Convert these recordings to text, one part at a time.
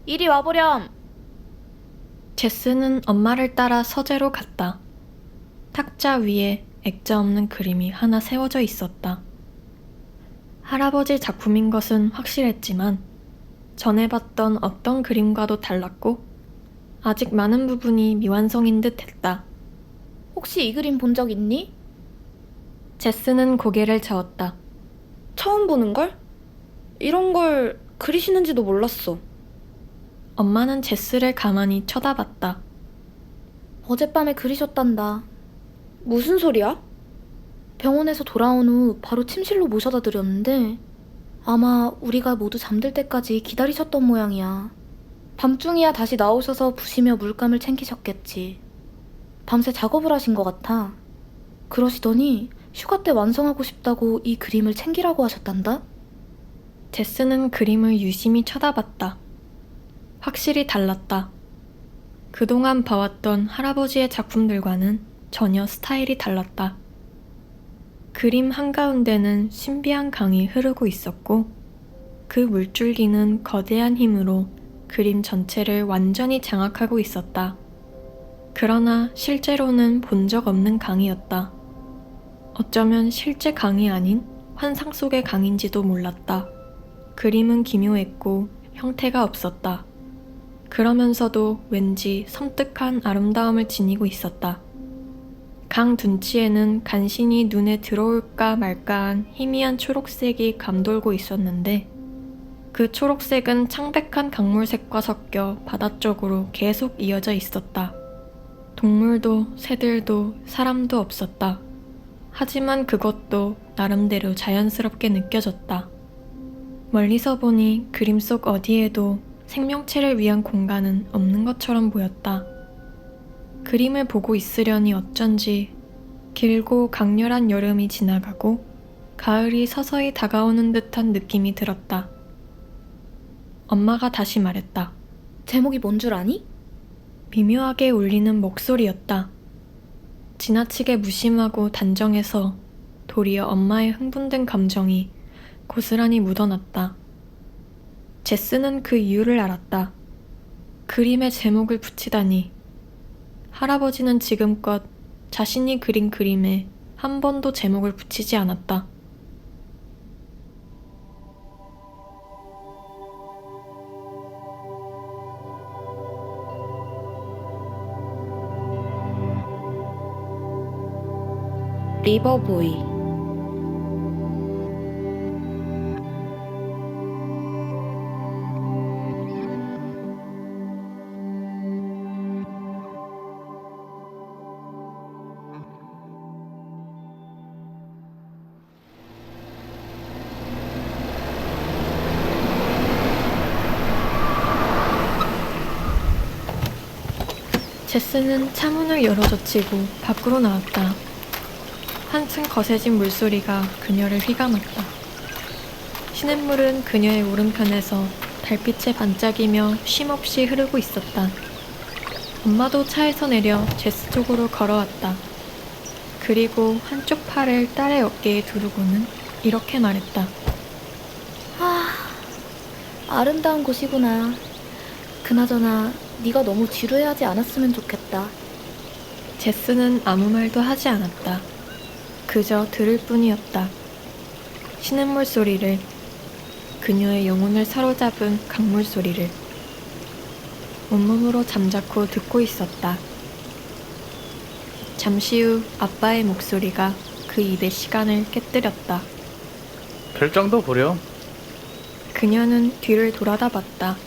이리 와보렴. 제스는 엄마를 따라 서재로 갔다. 탁자 위에 액자 없는 그림이 하나 세워져 있었다. 할아버지 작품인 것은 확실했지만 전에 봤던 어떤 그림과도 달랐고 아직 많은 부분이 미완성인 듯 했다. 혹시 이 그림 본 적 있니? 제스는 고개를 저었다. 처음 보는걸? 이런 걸 그리시는지도 몰랐어. 엄마는 제스를 가만히 쳐다봤다. 어젯밤에 그리셨단다. 무슨 소리야? 병원에서 돌아온 후 바로 침실로 모셔다 드렸는데 아마 우리가 모두 잠들 때까지 기다리셨던 모양이야. 밤중이야 다시 나오셔서 부시며 물감을 챙기셨겠지. 밤새 작업을 하신 것 같아. 그러시더니 휴가 때 완성하고 싶다고 이 그림을 챙기라고 하셨단다? 제스는 그림을 유심히 쳐다봤다. 확실히 달랐다. 그동안 봐왔던 할아버지의 작품들과는 전혀 스타일이 달랐다. 그림 한가운데는 신비한 강이 흐르고 있었고 그 물줄기는 거대한 힘으로 그림 전체를 완전히 장악하고 있었다. 그러나 실제로는 본 적 없는 강이었다. 어쩌면 실제 강이 아닌 환상 속의 강인지도 몰랐다. 그림은 기묘했고 형태가 없었다. 그러면서도 왠지 섬뜩한 아름다움을 지니고 있었다. 강 둔치에는 간신히 눈에 들어올까 말까한 희미한 초록색이 감돌고 있었는데 그 초록색은 창백한 강물색과 섞여 바다 쪽으로 계속 이어져 있었다. 동물도 새들도 사람도 없었다. 하지만 그것도 나름대로 자연스럽게 느껴졌다. 멀리서 보니 그림 속 어디에도 생명체를 위한 공간은 없는 것처럼 보였다. 그림을 보고 있으려니 어쩐지 길고 강렬한 여름이 지나가고 가을이 서서히 다가오는 듯한 느낌이 들었다. 엄마가 다시 말했다. 제목이 뭔 줄 아니? 미묘하게 울리는 목소리였다. 지나치게 무심하고 단정해서 도리어 엄마의 흥분된 감정이 고스란히 묻어났다. 제스는 그 이유를 알았다. 그림에 제목을 붙이다니. 할아버지는 지금껏 자신이 그린 그림에 한 번도 제목을 붙이지 않았다. 리버보이. 제스는 차문을 열어젖히고 밖으로 나왔다. 한층 거세진 물소리가 그녀를 휘감았다. 시냇물은 그녀의 오른편에서 달빛에 반짝이며 쉼없이 흐르고 있었다. 엄마도 차에서 내려 제스 쪽으로 걸어왔다. 그리고 한쪽 팔을 딸의 어깨에 두르고는 이렇게 말했다. 아름다운 곳이구나. 그나저나 네가 너무 지루해하지 않았으면 좋겠다. 제스는 아무 말도 하지 않았다. 그저 들을 뿐이었다. 시냇물 소리를, 그녀의 영혼을 사로잡은 강물 소리를 온몸으로 잠자코 듣고 있었다. 잠시 후 아빠의 목소리가 그 입의 시간을 깨뜨렸다. 별장도 보렴. 그녀는 뒤를 돌아다 봤다.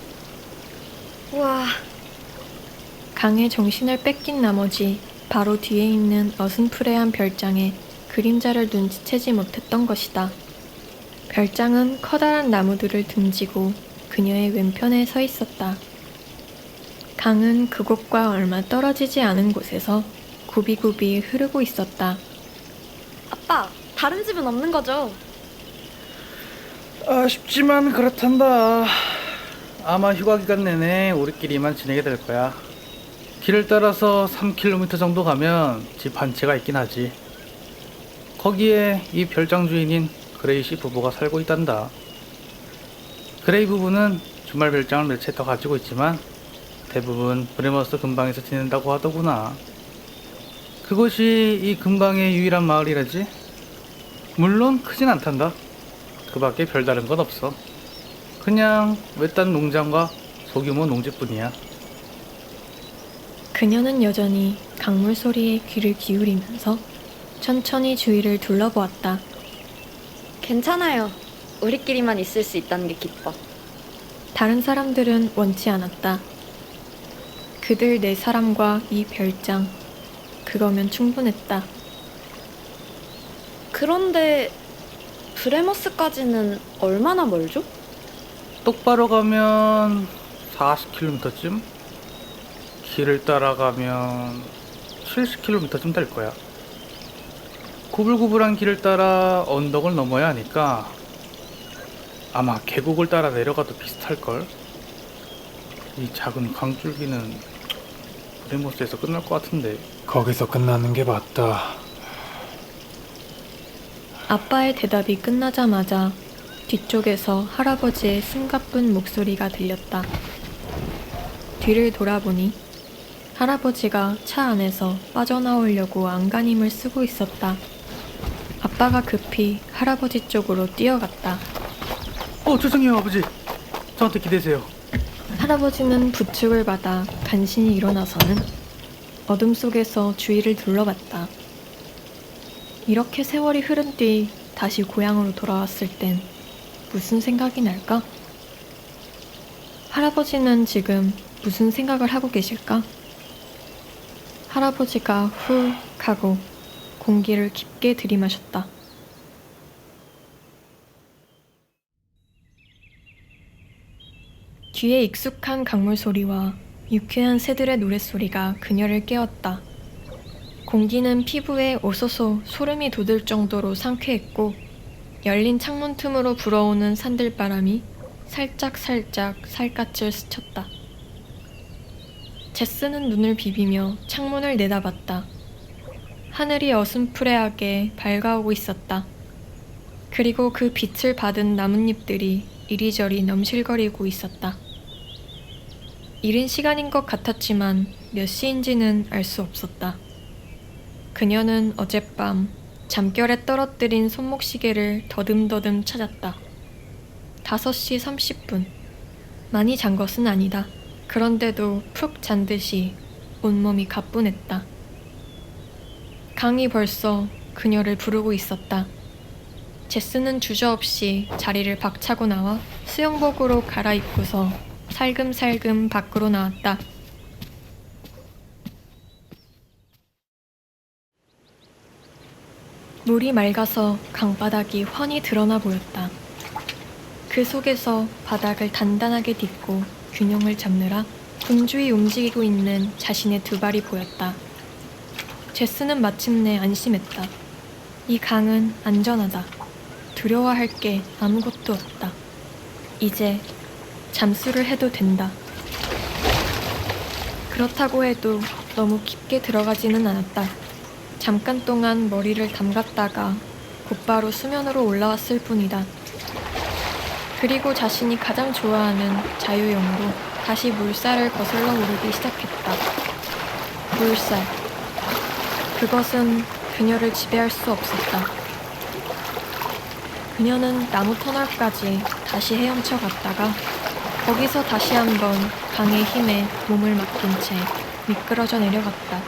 우와, 강에 정신을 뺏긴 나머지 바로 뒤에 있는 어슴푸레한 별장에 그림자를 눈치채지 못했던 것이다. 별장은 커다란 나무들을 등지고 그녀의 왼편에 서 있었다. 강은 그곳과 얼마 떨어지지 않은 곳에서 굽이굽이 흐르고 있었다. 아빠, 다른 집은 없는 거죠? 아쉽지만 그렇단다. 아마 휴가 기간 내내 우리끼리만 지내게 될 거야. 길을 따라서 3km 정도 가면 집 한 채가 있긴 하지. 거기에 이 별장 주인인 그레이 씨 부부가 살고 있단다. 그레이 부부는 주말 별장을 몇 채 더 가지고 있지만 대부분 브레머스 근방에서 지낸다고 하더구나. 그곳이 이 근방의 유일한 마을이라지? 물론 크진 않단다. 그 밖에 별다른 건 없어. 그냥 외딴 농장과 소규모 농지뿐이야. 그녀는 여전히 강물 소리에 귀를 기울이면서 천천히 주위를 둘러보았다. 괜찮아요. 우리끼리만 있을 수 있다는 게 기뻐. 다른 사람들은 원치 않았다. 그들 네 사람과 이 별장, 그거면 충분했다. 그런데 브레머스까지는 얼마나 멀죠? 똑바로 가면 40km쯤? 길을 따라가면 70km쯤 될 거야. 구불구불한 길을 따라 언덕을 넘어야 하니까 아마 계곡을 따라 내려가도 비슷할걸? 이 작은 강줄기는 브레모스에서 끝날 것 같은데. 거기서 끝나는 게 맞다. 아빠의 대답이 끝나자마자 뒤쪽에서 할아버지의 숨가쁜 목소리가 들렸다. 뒤를 돌아보니 할아버지가 차 안에서 빠져나오려고 안간힘을 쓰고 있었다. 아빠가 급히 할아버지 쪽으로 뛰어갔다. 죄송해요 아버지. 저한테 기대세요. 할아버지는 부축을 받아 간신히 일어나서는 어둠 속에서 주위를 둘러봤다. 이렇게 세월이 흐른 뒤 다시 고향으로 돌아왔을 땐 무슨 생각이 날까? 할아버지는 지금 무슨 생각을 하고 계실까? 할아버지가 후 하고 공기를 깊게 들이마셨다. 뒤에 익숙한 강물 소리와 유쾌한 새들의 노랫소리가 그녀를 깨웠다. 공기는 피부에 오소소 소름이 돋을 정도로 상쾌했고 열린 창문 틈으로 불어오는 산들바람이 살짝살짝 살갗을 스쳤다. 제스는 눈을 비비며 창문을 내다봤다. 하늘이 어슴푸레하게 밝아오고 있었다. 그리고 그 빛을 받은 나뭇잎들이 이리저리 넘실거리고 있었다. 이른 시간인 것 같았지만 몇 시인지는 알 수 없었다. 그녀는 어젯밤 잠결에 떨어뜨린 손목시계를 더듬더듬 찾았다. 5시 30분. 많이 잔 것은 아니다. 그런데도 푹 잔 듯이 온몸이 가뿐했다. 강이 벌써 그녀를 부르고 있었다. 제스는 주저없이 자리를 박차고 나와 수영복으로 갈아입고서 살금살금 밖으로 나왔다. 물이 맑아서 강바닥이 훤히 드러나 보였다. 그 속에서 바닥을 단단하게 딛고 균형을 잡느라 분주히 움직이고 있는 자신의 두 발이 보였다. 제스는 마침내 안심했다. 이 강은 안전하다. 두려워할 게 아무것도 없다. 이제 잠수를 해도 된다. 그렇다고 해도 너무 깊게 들어가지는 않았다. 잠깐 동안 머리를 담갔다가 곧바로 수면으로 올라왔을 뿐이다. 그리고 자신이 가장 좋아하는 자유형으로 다시 물살을 거슬러 오르기 시작했다. 물살. 그것은 그녀를 지배할 수 없었다. 그녀는 나무 터널까지 다시 헤엄쳐 갔다가 거기서 다시 한번 강의 힘에 몸을 맡긴 채 미끄러져 내려갔다.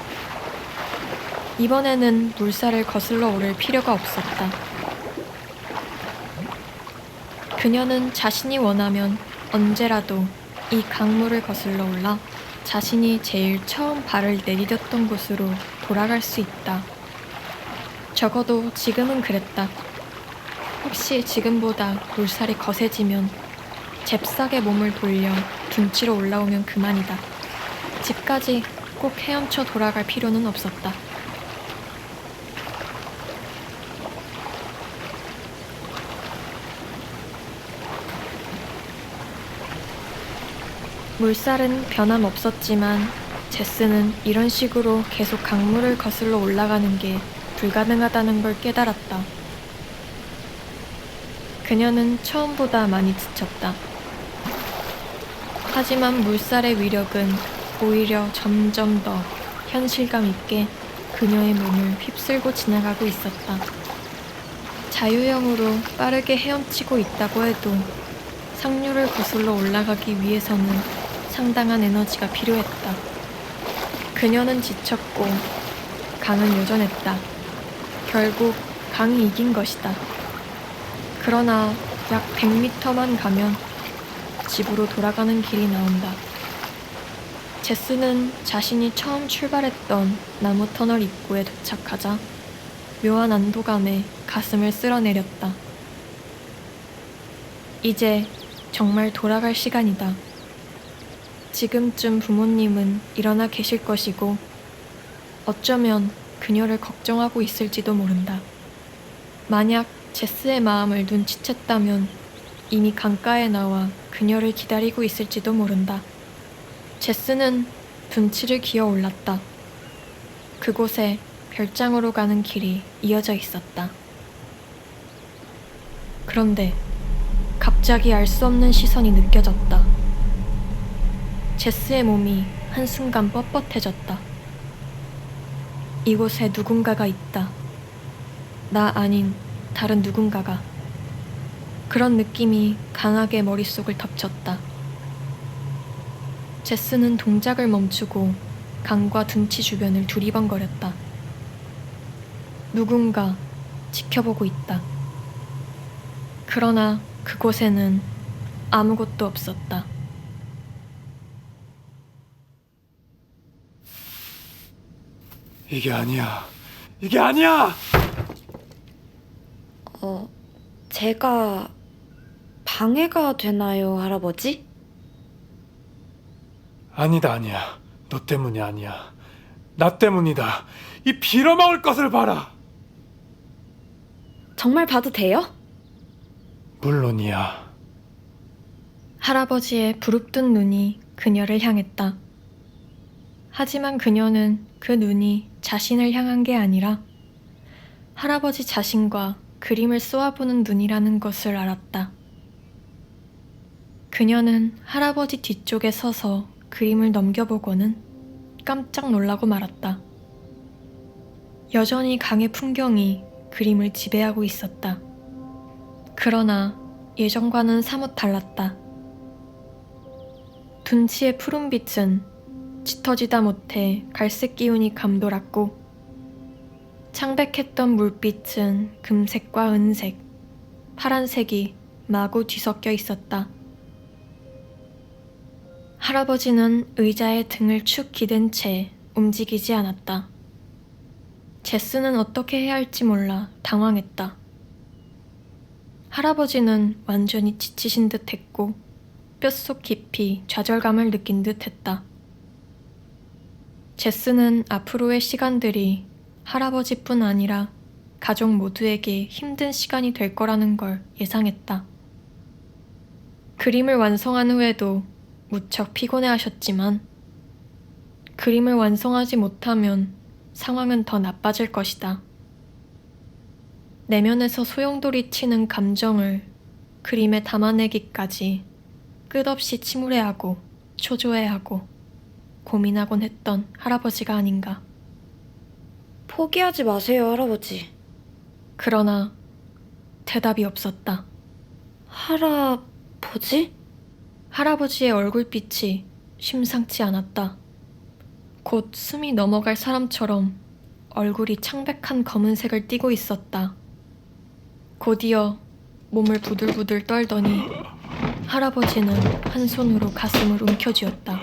이번에는 물살을 거슬러 오를 필요가 없었다. 그녀는 자신이 원하면 언제라도 이 강물을 거슬러 올라 자신이 제일 처음 발을 내디뎠던 곳으로 돌아갈 수 있다. 적어도 지금은 그랬다. 혹시 지금보다 물살이 거세지면 잽싸게 몸을 돌려 둔치로 올라오면 그만이다. 집까지 꼭 헤엄쳐 돌아갈 필요는 없었다. 물살은 변함없었지만 제스는 이런 식으로 계속 강물을 거슬러 올라가는 게 불가능하다는 걸 깨달았다. 그녀는 처음보다 많이 지쳤다. 하지만 물살의 위력은 오히려 점점 더 현실감 있게 그녀의 몸을 휩쓸고 지나가고 있었다. 자유형으로 빠르게 헤엄치고 있다고 해도 상류를 거슬러 올라가기 위해서는 상당한 에너지가 필요했다. 그녀는 지쳤고 강은 여전했다. 결국 강이 이긴 것이다. 그러나 약 100m만 가면 집으로 돌아가는 길이 나온다. 제스는 자신이 처음 출발했던 나무 터널 입구에 도착하자 묘한 안도감에 가슴을 쓸어내렸다. 이제 정말 돌아갈 시간이다. 지금쯤 부모님은 일어나 계실 것이고 어쩌면 그녀를 걱정하고 있을지도 모른다. 만약 제스의 마음을 눈치챘다면 이미 강가에 나와 그녀를 기다리고 있을지도 모른다. 제스는 둔치를 기어 올랐다. 그곳에 별장으로 가는 길이 이어져 있었다. 그런데 갑자기 알 수 없는 시선이 느껴졌다. 제스의 몸이 한순간 뻣뻣해졌다. 이곳에 누군가가 있다. 나 아닌 다른 누군가가. 그런 느낌이 강하게 머릿속을 덮쳤다. 제스는 동작을 멈추고 강과 둔치 주변을 두리번거렸다. 누군가 지켜보고 있다. 그러나 그곳에는 아무것도 없었다. 이게 아니야. 이게 아니야! 제가 방해가 되나요, 할아버지? 아니다, 아니야. 너 때문이 아니야. 나 때문이다. 이 빌어먹을 것을 봐라! 정말 봐도 돼요? 물론이야. 할아버지의 부릅뜬 눈이 그녀를 향했다. 하지만 그녀는 그 눈이 자신을 향한 게 아니라 할아버지 자신과 그림을 쏘아보는 눈이라는 것을 알았다. 그녀는 할아버지 뒤쪽에 서서 그림을 넘겨보고는 깜짝 놀라고 말았다. 여전히 강의 풍경이 그림을 지배하고 있었다. 그러나 예전과는 사뭇 달랐다. 둔치의 푸른빛은 짙어지다 못해 갈색 기운이 감돌았고 창백했던 물빛은 금색과 은색, 파란색이 마구 뒤섞여 있었다. 할아버지는 의자에 등을 축 기댄 채 움직이지 않았다. 제스는 어떻게 해야 할지 몰라 당황했다. 할아버지는 완전히 지치신 듯 했고 뼛속 깊이 좌절감을 느낀 듯 했다. 제스는 앞으로의 시간들이 할아버지뿐 아니라 가족 모두에게 힘든 시간이 될 거라는 걸 예상했다. 그림을 완성한 후에도 무척 피곤해하셨지만 그림을 완성하지 못하면 상황은 더 나빠질 것이다. 내면에서 소용돌이 치는 감정을 그림에 담아내기까지 끝없이 침울해하고 초조해하고 고민하곤 했던 할아버지가 아닌가. 포기하지 마세요, 할아버지. 그러나 대답이 없었다. 할아버지? 할아버지의 얼굴빛이 심상치 않았다. 곧 숨이 넘어갈 사람처럼 얼굴이 창백한 검은색을 띠고 있었다. 곧이어 몸을 부들부들 떨더니 할아버지는 한 손으로 가슴을 움켜쥐었다.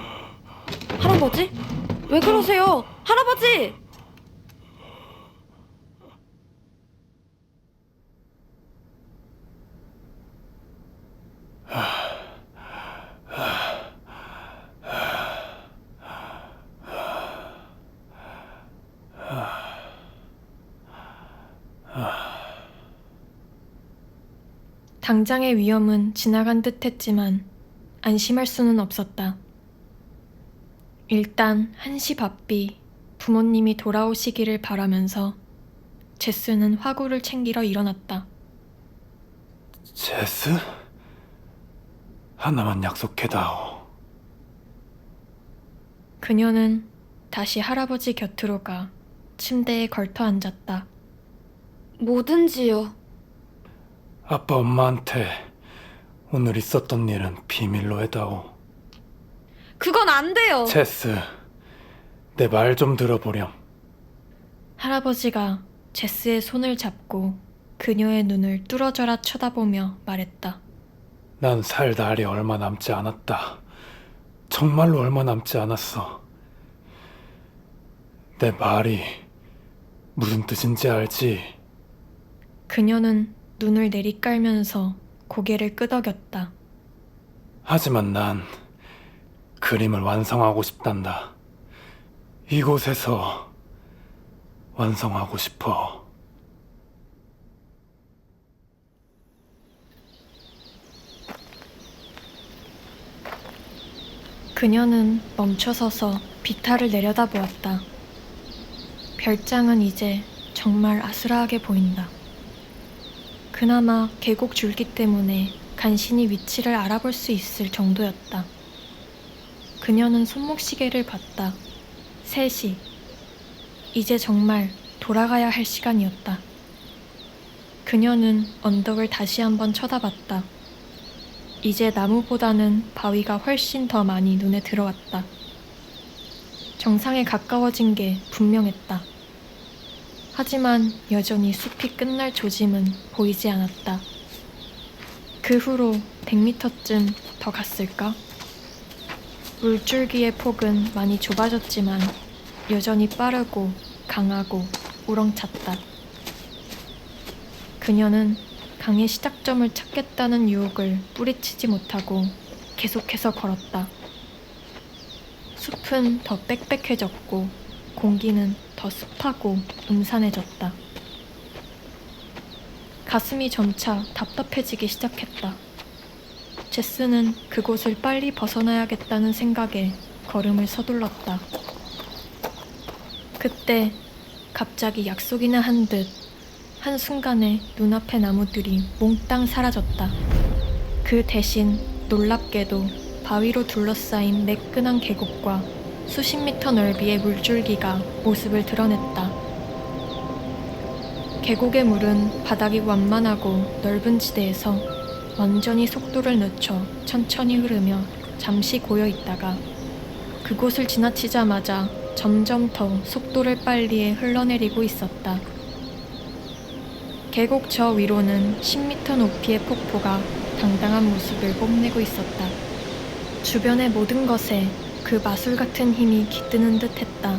할아버지? 왜 그러세요? 할아버지! 당장의 위험은 지나간 듯 했지만 안심할 수는 없었다. 일단 한시 바삐 부모님이 돌아오시기를 바라면서 제스는 화구를 챙기러 일어났다. 제스? 하나만 약속해다오. 그녀는 다시 할아버지 곁으로 가 침대에 걸터 앉았다. 뭐든지요. 아빠 엄마한테 오늘 있었던 일은 비밀로 해다오. 그건 안 돼요. 제스, 내 말 좀 들어보렴. 할아버지가 제스의 손을 잡고 그녀의 눈을 뚫어져라 쳐다보며 말했다. 난 살 날이 얼마 남지 않았다. 정말로 얼마 남지 않았어. 내 말이 무슨 뜻인지 알지? 그녀는 눈을 내리깔면서 고개를 끄덕였다. 하지만 난 그림을 완성하고 싶단다. 이곳에서 완성하고 싶어. 그녀는 멈춰서서 비탈을 내려다보았다. 별장은 이제 정말 아스라하게 보인다. 그나마 계곡 줄기 때문에 간신히 위치를 알아볼 수 있을 정도였다. 그녀는 손목시계를 봤다. 3시. 이제 정말 돌아가야 할 시간이었다. 그녀는 언덕을 다시 한번 쳐다봤다. 이제 나무보다는 바위가 훨씬 더 많이 눈에 들어왔다. 정상에 가까워진 게 분명했다. 하지만 여전히 숲이 끝날 조짐은 보이지 않았다. 그 후로 100m쯤 더 갔을까? 물줄기의 폭은 많이 좁아졌지만 여전히 빠르고 강하고 우렁찼다. 그녀는 강의 시작점을 찾겠다는 유혹을 뿌리치지 못하고 계속해서 걸었다. 숲은 더 빽빽해졌고 공기는 더 습하고 음산해졌다. 가슴이 점차 답답해지기 시작했다. 제스는 그곳을 빨리 벗어나야겠다는 생각에 걸음을 서둘렀다. 그때 갑자기 약속이나 한 듯 한순간에 눈앞의 나무들이 몽땅 사라졌다. 그 대신 놀랍게도 바위로 둘러싸인 매끈한 계곡과 수십 미터 넓이의 물줄기가 모습을 드러냈다. 계곡의 물은 바닥이 완만하고 넓은 지대에서 완전히 속도를 늦춰 천천히 흐르며 잠시 고여 있다가 그곳을 지나치자마자 점점 더 속도를 빨리해 흘러내리고 있었다. 계곡 저 위로는 10m 높이의 폭포가 당당한 모습을 뽐내고 있었다. 주변의 모든 것에 그 마술 같은 힘이 깃드는 듯 했다.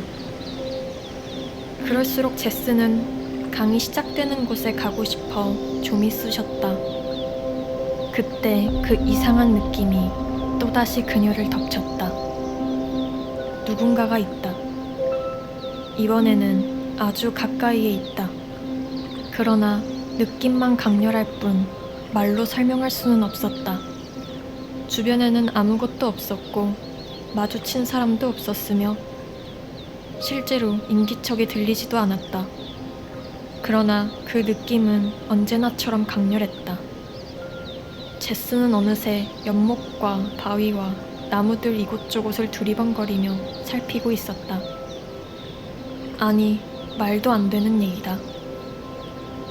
그럴수록 제스는 강이 시작되는 곳에 가고 싶어 좀이 쑤셨다. 그때 그 이상한 느낌이 또다시 그녀를 덮쳤다. 누군가가 있다. 이번에는 아주 가까이에 있다. 그러나 느낌만 강렬할 뿐 말로 설명할 수는 없었다. 주변에는 아무것도 없었고 마주친 사람도 없었으며 실제로 인기척이 들리지도 않았다. 그러나 그 느낌은 언제나처럼 강렬했다. 제스는 어느새 연못과 바위와 나무들 이곳저곳을 두리번거리며 살피고 있었다. 아니, 말도 안 되는 얘기다.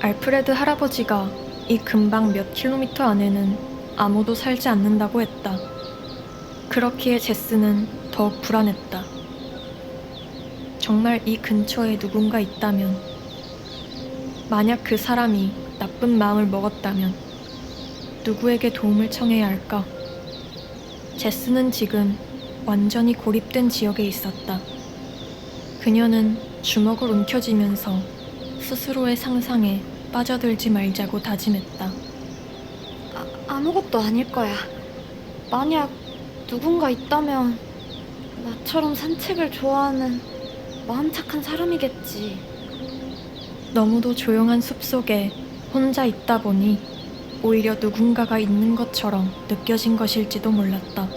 알프레드 할아버지가 이 근방 몇 킬로미터 안에는 아무도 살지 않는다고 했다. 그렇기에 제스는 더욱 불안했다. 정말 이 근처에 누군가 있다면, 만약 그 사람이 나쁜 마음을 먹었다면 누구에게 도움을 청해야 할까? 제스는 지금 완전히 고립된 지역에 있었다. 그녀는 주먹을 움켜쥐면서 스스로의 상상에 빠져들지 말자고 다짐했다. 아무것도 아닐 거야. 만약 누군가 있다면 나처럼 산책을 좋아하는 마음 착한 사람이겠지. 너무도 조용한 숲속에 혼자 있다 보니 오히려 누군가가 있는 것처럼 느껴진 것일지도 몰랐다.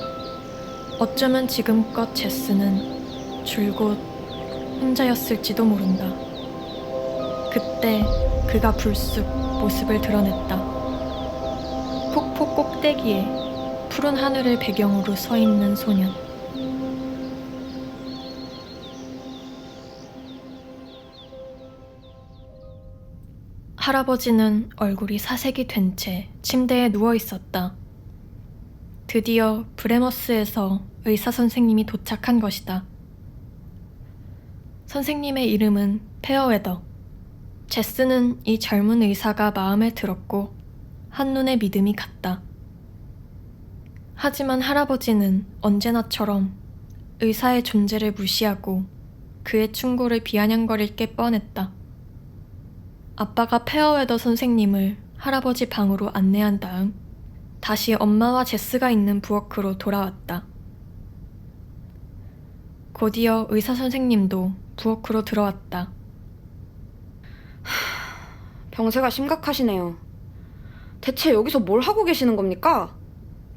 어쩌면 지금껏 제스는 줄곧 혼자였을지도 모른다. 그때 그가 불쑥 모습을 드러냈다. 폭포 꼭대기에 푸른 하늘을 배경으로 서 있는 소년. 할아버지는 얼굴이 사색이 된 채 침대에 누워 있었다. 드디어 브레머스에서 의사 선생님이 도착한 것이다. 선생님의 이름은 페어웨더. 제스는 이 젊은 의사가 마음에 들었고 한눈에 믿음이 갔다. 하지만 할아버지는 언제나처럼 의사의 존재를 무시하고 그의 충고를 비아냥거릴 게 뻔했다. 아빠가 페어웨더 선생님을 할아버지 방으로 안내한 다음 다시 엄마와 제스가 있는 부엌으로 돌아왔다. 곧이어 의사 선생님도 부엌으로 들어왔다. 병세가 심각하시네요. 대체 여기서 뭘 하고 계시는 겁니까?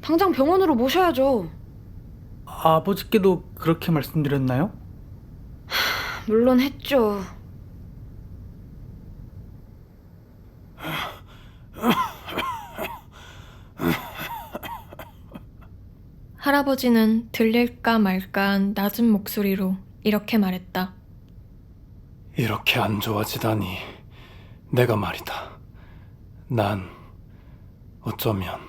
당장 병원으로 모셔야죠. 아버지께도 그렇게 말씀드렸나요? 물론 했죠. 할아버지는 들릴까 말까한 낮은 목소리로 이렇게 말했다. 이렇게 안 좋아지다니. 내가 말이다. 난 어쩌면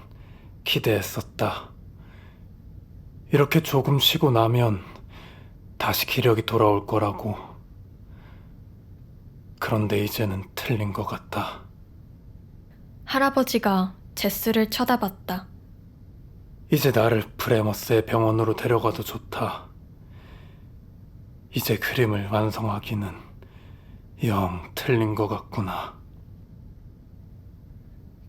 기대했었다. 이렇게 조금 쉬고 나면 다시 기력이 돌아올 거라고. 그런데 이제는 틀린 것 같다. 할아버지가 제스를 쳐다봤다. 이제 나를 브레머스의 병원으로 데려가도 좋다. 이제 그림을 완성하기는 영 틀린 것 같구나.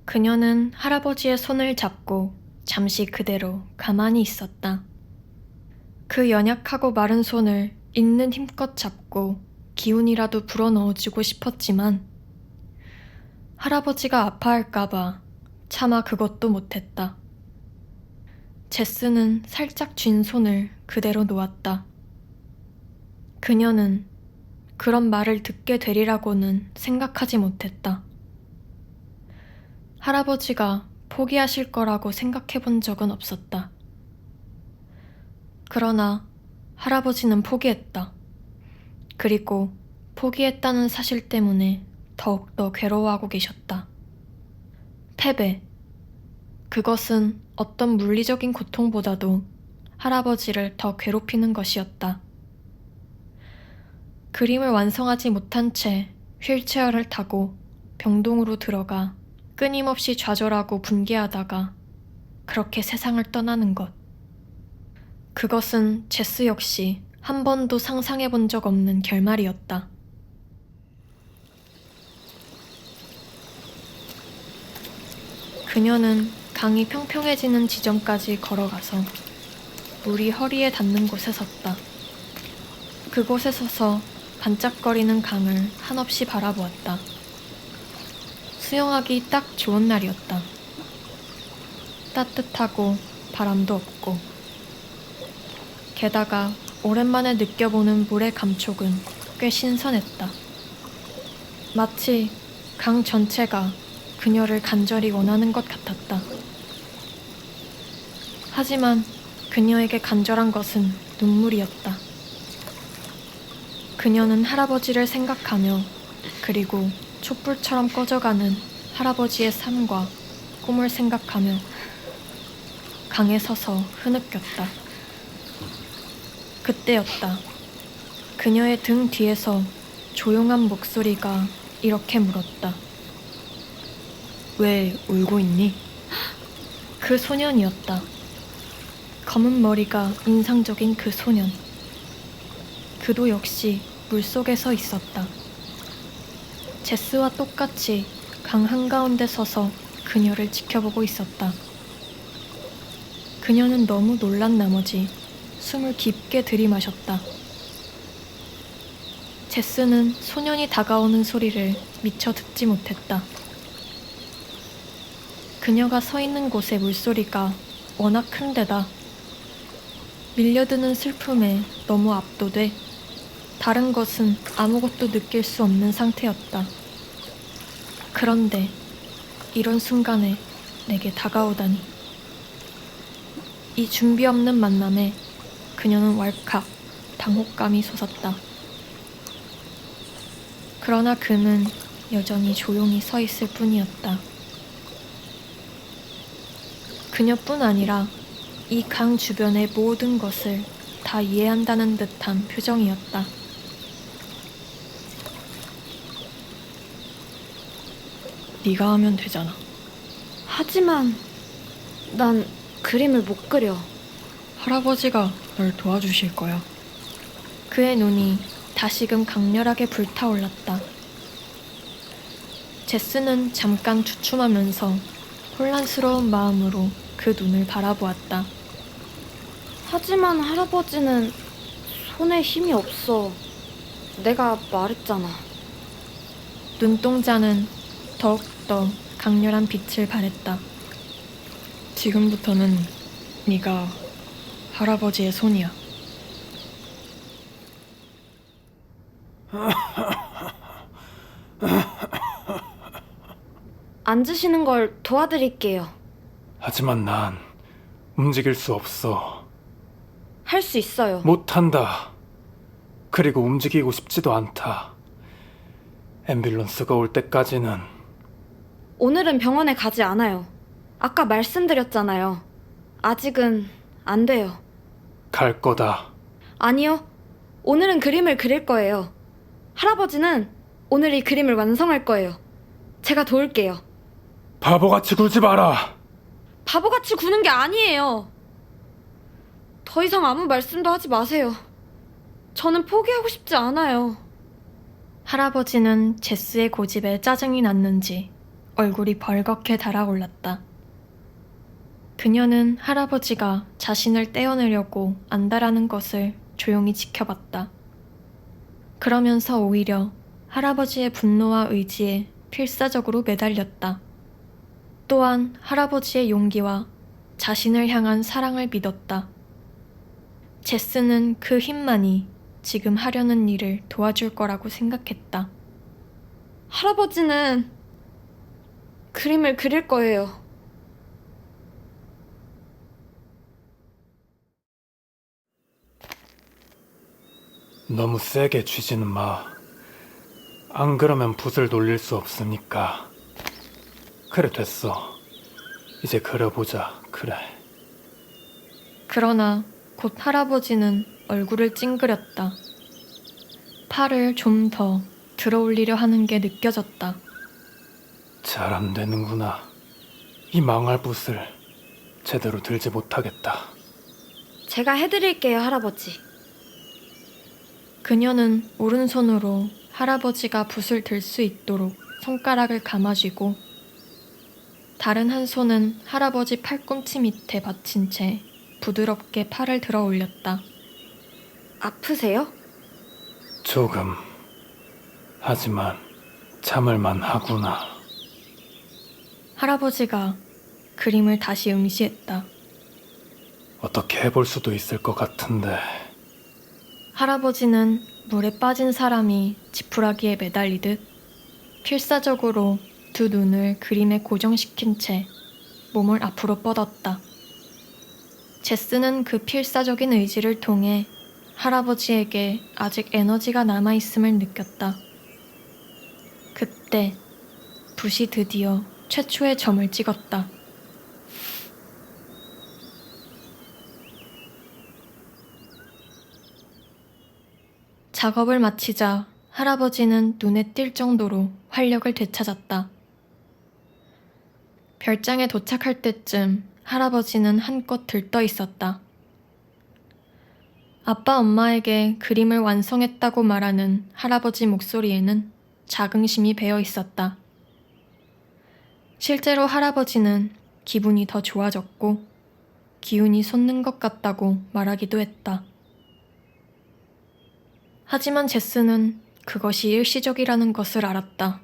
그녀는 할아버지의 손을 잡고 잠시 그대로 가만히 있었다. 그 연약하고 마른 손을 있는 힘껏 잡고 기운이라도 불어넣어주고 싶었지만 할아버지가 아파할까봐 차마 그것도 못했다. 제스는 살짝 쥔 손을 그대로 놓았다. 그녀는 그런 말을 듣게 되리라고는 생각하지 못했다. 할아버지가 포기하실 거라고 생각해 본 적은 없었다. 그러나 할아버지는 포기했다. 그리고 포기했다는 사실 때문에 더욱더 괴로워하고 계셨다. 패배. 그것은 어떤 물리적인 고통보다도 할아버지를 더 괴롭히는 것이었다. 그림을 완성하지 못한 채 휠체어를 타고 병동으로 들어가 끊임없이 좌절하고 분개하다가 그렇게 세상을 떠나는 것. 그것은 제스 역시 한 번도 상상해 본 적 없는 결말이었다. 그녀는 강이 평평해지는 지점까지 걸어가서 물이 허리에 닿는 곳에 섰다. 그곳에 서서 반짝거리는 강을 한없이 바라보았다. 수영하기 딱 좋은 날이었다. 따뜻하고 바람도 없고 게다가 오랜만에 느껴보는 물의 감촉은 꽤 신선했다. 마치 강 전체가 그녀를 간절히 원하는 것 같았다. 하지만 그녀에게 간절한 것은 눈물이었다. 그녀는 할아버지를 생각하며 그리고 촛불처럼 꺼져가는 할아버지의 삶과 꿈을 생각하며 강에 서서 흐느꼈다. 그때였다. 그녀의 등 뒤에서 조용한 목소리가 이렇게 물었다. 왜 울고 있니? 그 소년이었다. 검은 머리가 인상적인 그 소년. 그도 역시 물속에 서 있었다. 제스와 똑같이 강 한가운데 서서 그녀를 지켜보고 있었다. 그녀는 너무 놀란 나머지 숨을 깊게 들이마셨다. 제스는 소년이 다가오는 소리를 미처 듣지 못했다. 그녀가 서 있는 곳의 물소리가 워낙 큰 데다 밀려드는 슬픔에 너무 압도돼 다른 것은 아무것도 느낄 수 없는 상태였다. 그런데 이런 순간에 내게 다가오다니. 이 준비 없는 만남에 그녀는 왈칵 당혹감이 솟았다. 그러나 그는 여전히 조용히 서 있을 뿐이었다. 그녀뿐 아니라 이 강 주변의 모든 것을 다 이해한다는 듯한 표정이었다. 네가 하면 되잖아. 하지만 난 그림을 못 그려. 할아버지가 널 도와주실 거야. 그의 눈이 다시금 강렬하게 불타올랐다. 제스는 잠깐 주춤하면서 혼란스러운 마음으로 그 눈을 바라보았다. 하지만 할아버지는 손에 힘이 없어. 내가 말했잖아. 눈동자는 더욱더 강렬한 빛을 발했다. 지금부터는 네가 할아버지의 손이야. 앉으시는 걸 도와드릴게요. 하지만 난 움직일 수 없어. 할 수 있어요. 못한다. 그리고 움직이고 싶지도 않다. 앰뷸런스가 올 때까지는. 오늘은 병원에 가지 않아요. 아까 말씀드렸잖아요. 아직은 안 돼요. 갈 거다. 아니요. 오늘은 그림을 그릴 거예요. 할아버지는 오늘 이 그림을 완성할 거예요. 제가 도울게요. 바보같이 굴지 마라. 바보같이 구는 게 아니에요. 더 이상 아무 말씀도 하지 마세요. 저는 포기하고 싶지 않아요. 할아버지는 제스의 고집에 짜증이 났는지 얼굴이 벌겋게 달아올랐다. 그녀는 할아버지가 자신을 떼어내려고 안다라는 것을 조용히 지켜봤다. 그러면서 오히려 할아버지의 분노와 의지에 필사적으로 매달렸다. 또한 할아버지의 용기와 자신을 향한 사랑을 믿었다. 제스는 그 힘만이 지금 하려는 일을 도와줄 거라고 생각했다. 할아버지는 그림을 그릴 거예요. 너무 세게 쥐지는 마. 안 그러면 붓을 돌릴 수 없으니까. 그래, 됐어. 이제 그려보자. 그래. 그러나 곧 할아버지는 얼굴을 찡그렸다. 팔을 좀 더 들어올리려 하는 게 느껴졌다. 잘 안 되는구나. 이 망할 붓을 제대로 들지 못하겠다. 제가 해드릴게요, 할아버지. 그녀는 오른손으로 할아버지가 붓을 들 수 있도록 손가락을 감아쥐고 다른 한 손은 할아버지 팔꿈치 밑에 받친 채 부드럽게 팔을 들어 올렸다. 아프세요? 조금. 하지만 참을만 하구나. 할아버지가 그림을 다시 응시했다. 어떻게 해볼 수도 있을 것 같은데. 할아버지는 물에 빠진 사람이 지푸라기에 매달리듯 필사적으로 두 눈을 그림에 고정시킨 채 몸을 앞으로 뻗었다. 제스는 그 필사적인 의지를 통해 할아버지에게 아직 에너지가 남아있음을 느꼈다. 그때 붓이 드디어 최초의 점을 찍었다. 작업을 마치자 할아버지는 눈에 띌 정도로 활력을 되찾았다. 별장에 도착할 때쯤 할아버지는 한껏 들떠 있었다. 아빠 엄마에게 그림을 완성했다고 말하는 할아버지 목소리에는 자긍심이 배어 있었다. 실제로 할아버지는 기분이 더 좋아졌고 기운이 솟는 것 같다고 말하기도 했다. 하지만 제스는 그것이 일시적이라는 것을 알았다.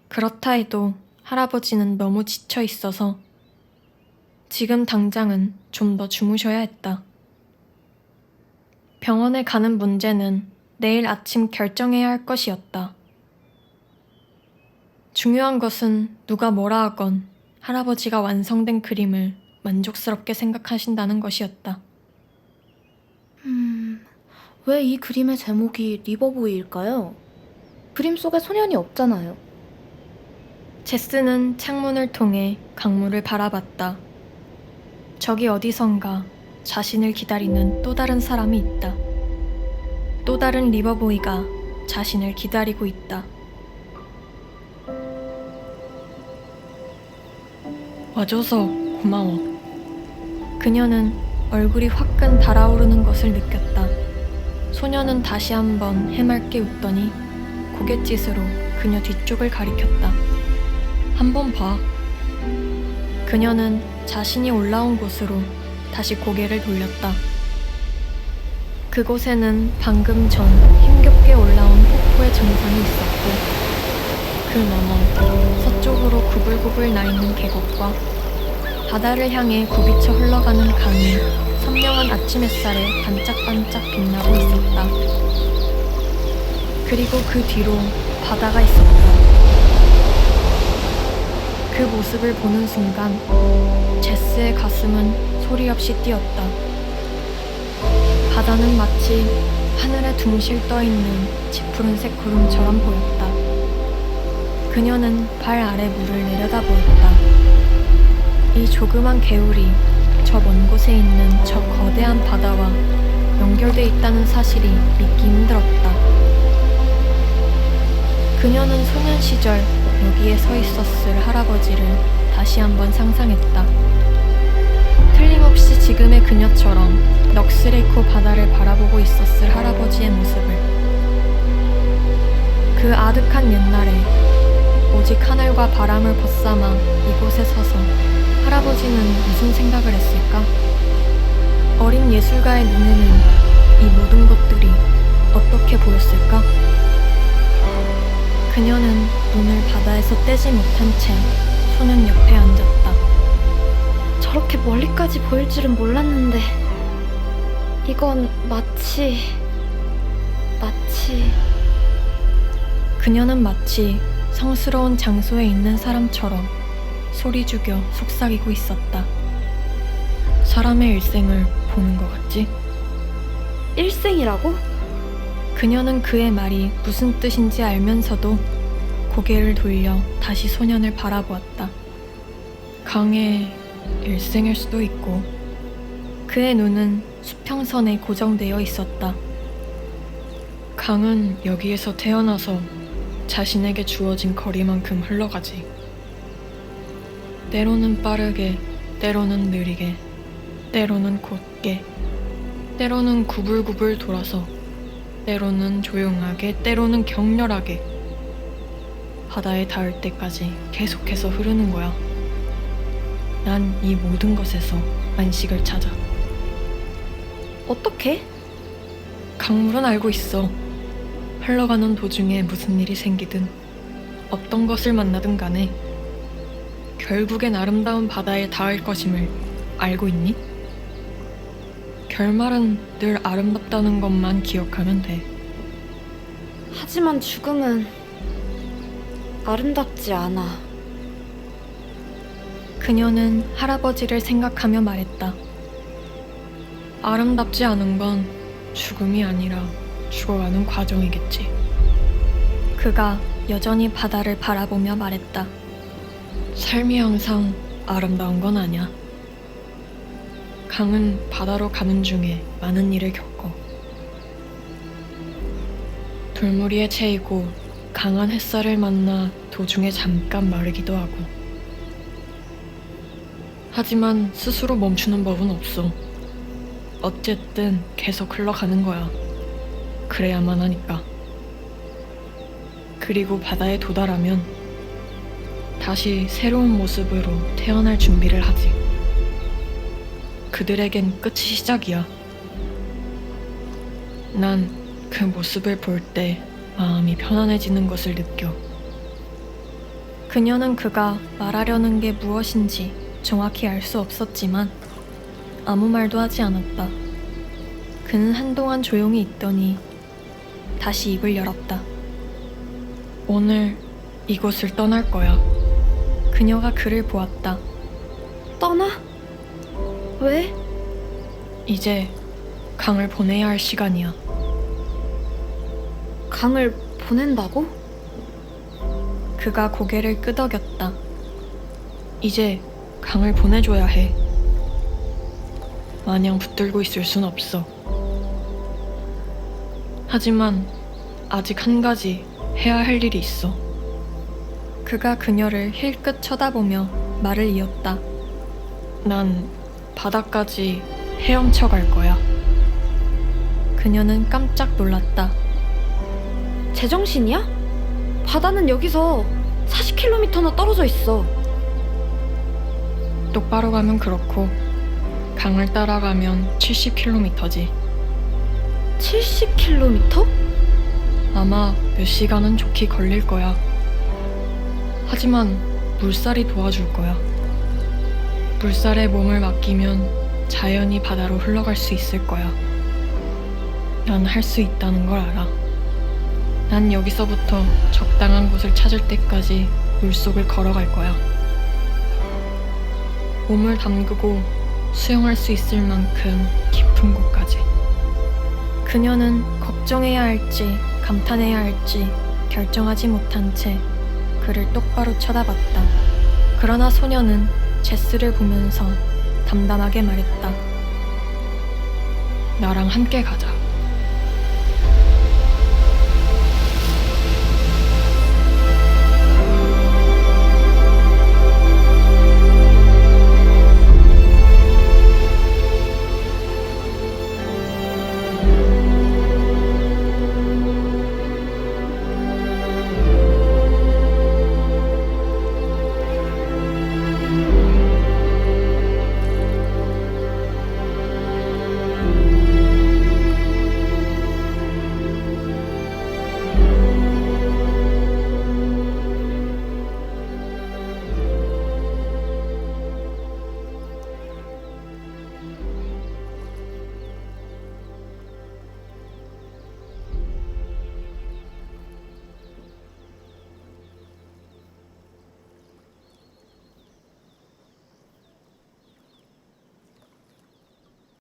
그렇다 해도 할아버지는 너무 지쳐 있어서 지금 당장은 좀 더 주무셔야 했다. 병원에 가는 문제는 내일 아침 결정해야 할 것이었다. 중요한 것은 누가 뭐라 하건 할아버지가 완성된 그림을 만족스럽게 생각하신다는 것이었다. 왜 이 그림의 제목이 리버보이일까요? 그림 속에 소년이 없잖아요. 제스는 창문을 통해 강물을 바라봤다. 저기 어디선가 자신을 기다리는 또 다른 사람이 있다. 또 다른 리버보이가 자신을 기다리고 있다. 와줘서 고마워. 그녀는 얼굴이 화끈 달아오르는 것을 느꼈다. 소녀는 다시 한번 해맑게 웃더니 고갯짓으로 그녀 뒤쪽을 가리켰다. 한번 봐. 그녀는 자신이 올라온 곳으로 다시 고개를 돌렸다. 그곳에는 방금 전 힘겹게 올라온 폭포의 정상이 있었고 그 너머 서쪽으로 구불구불 나 있는 계곡과 바다를 향해 굽이쳐 흘러가는 강이 선명한 아침 햇살에 반짝반짝 빛나고 있었다. 그리고 그 뒤로 바다가 있었다. 그 모습을 보는 순간 제스의 가슴은 소리 없이 뛰었다. 바다는 마치 하늘에 둥실 떠있는 짙푸른색 구름처럼 보였다. 그녀는 발 아래 물을 내려다보았다. 이 조그만 개울이 저 먼 곳에 있는 저 거대한 바다와 연결돼 있다는 사실이 믿기 힘들었다. 그녀는 소년 시절 여기에 서 있었을 할아버지를 다시 한번 상상했다. 틀림없이 지금의 그녀처럼 넋을 잃고 바다를 바라보고 있었을 할아버지의 모습을. 그 아득한 옛날에 오직 하늘과 바람을 벗삼아 이곳에 서서 할아버지는 무슨 생각을 했을까? 어린 예술가의 눈에는 이 모든 것들이 어떻게 보였을까? 그녀는 눈을 바다에서 떼지 못한 채 소년 옆에 앉았다. 저렇게 멀리까지 보일 줄은 몰랐는데 이건 마치 그녀는 마치 성스러운 장소에 있는 사람처럼 소리 죽여 속삭이고 있었다. 사람의 일생을 보는 것 같지? 일생이라고? 그녀는 그의 말이 무슨 뜻인지 알면서도 고개를 돌려 다시 소년을 바라보았다. 강의 일생일 수도 있고. 그의 눈은 수평선에 고정되어 있었다. 강은 여기에서 태어나서 자신에게 주어진 거리만큼 흘러가지. 때로는 빠르게, 때로는 느리게, 때로는 곧게, 때로는 구불구불 돌아서, 때로는 조용하게, 때로는 격렬하게 바다에 닿을 때까지 계속해서 흐르는 거야. 난 이 모든 것에서 안식을 찾아. 어떻게? 강물은 알고 있어. 흘러가는 도중에 무슨 일이 생기든 어떤 것을 만나든 간에 결국엔 아름다운 바다에 닿을 것임을 알고 있니? 결말은 늘 아름답다는 것만 기억하면 돼. 하지만 죽음은 아름답지 않아. 그녀는 할아버지를 생각하며 말했다. 아름답지 않은 건 죽음이 아니라 죽어가는 과정이겠지. 그가 여전히 바다를 바라보며 말했다. 삶이 항상 아름다운 건 아니야. 강은 바다로 가는 중에 많은 일을 겪어. 돌무리에 채이고 강한 햇살을 만나 도중에 잠깐 마르기도 하고. 하지만 스스로 멈추는 법은 없어. 어쨌든 계속 흘러가는 거야. 그래야만 하니까. 그리고 바다에 도달하면 다시 새로운 모습으로 태어날 준비를 하지. 그들에겐 끝이 시작이야. 난 그 모습을 볼 때 마음이 편안해지는 것을 느껴. 그녀는 그가 말하려는 게 무엇인지 정확히 알 수 없었지만 아무 말도 하지 않았다. 그는 한동안 조용히 있더니 다시 입을 열었다. 오늘 이곳을 떠날 거야. 그녀가 그를 보았다. 떠나? 왜? 이제 강을 보내야 할 시간이야. 강을 보낸다고? 그가 고개를 끄덕였다. 이제 강을 보내줘야 해. 마냥 붙들고 있을 순 없어. 하지만 아직 한 가지 해야 할 일이 있어. 그가 그녀를 힐끗 쳐다보며 말을 이었다. 난 바다까지 헤엄쳐 갈 거야. 그녀는 깜짝 놀랐다. 제정신이야? 바다는 여기서 40km나 떨어져 있어. 똑바로 가면 그렇고 강을 따라가면 70km지. 70km? 아마 몇 시간은 좋게 걸릴 거야. 하지만 물살이 도와줄 거야. 물살에 몸을 맡기면 자연히 바다로 흘러갈 수 있을 거야. 난 할 수 있다는 걸 알아. 난 여기서부터 적당한 곳을 찾을 때까지 물속을 걸어갈 거야. 몸을 담그고 수영할 수 있을 만큼 깊은 곳까지. 그녀는 걱정해야 할지 감탄해야 할지 결정하지 못한 채 그를 똑바로 쳐다봤다. 그러나 소녀는 제스를 보면서 담담하게 말했다. 나랑 함께 가자.